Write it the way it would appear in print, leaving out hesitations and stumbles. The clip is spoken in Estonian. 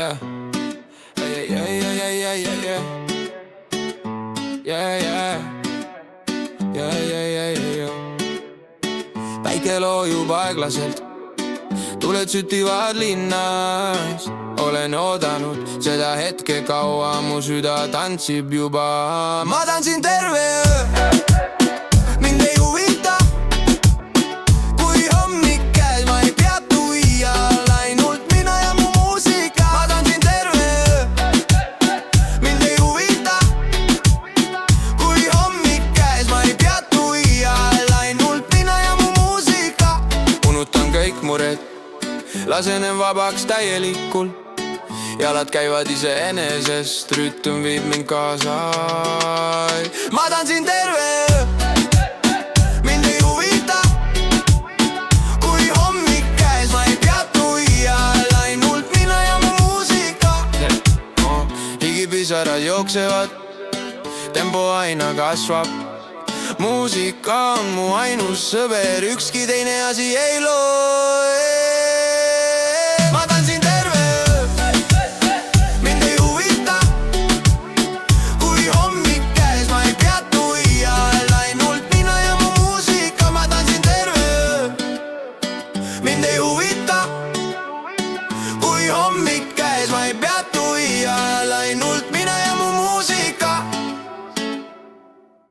Yeah. Yeah, yeah, yeah, yeah, yeah, yeah, yeah. Yeah, yeah. Yeah, yeah, yeah, yeah, yeah. Päike loojub aeglaselt, tuled sütivad linnas. Olen oodanud seda hetke kaua, mu süda tantsib juba. Ma tantsin terve öö, mind ei huvita, kui hommik käes, ma ei peatu iial, ainult mina ja mu muusika. Ma tantsin terve öö, mind ei huvita, kui hommik käes, ma ei peatu iial, ainult mina ja mu muusika. Unutan kõik mured, lasenen vabaks täielikul, jalad käivad iseenesest, rütm viib mind kaasa. Ma tantsin terve öö, mind ei huvita, kui hommik käes, ma ei peatu iial, ainult mina ja mu muusika. Higipisarad jooksevad, tempo aina kasvab, muusika on mu ainus sõber, ükski teine asi ei loo. Ma tantsin terve öö, mind ei huvita, kui hommik käes, ma ei peatu iial, ainult mina ja mu muusika. Ma tantsin terve öö, mind ei huvita,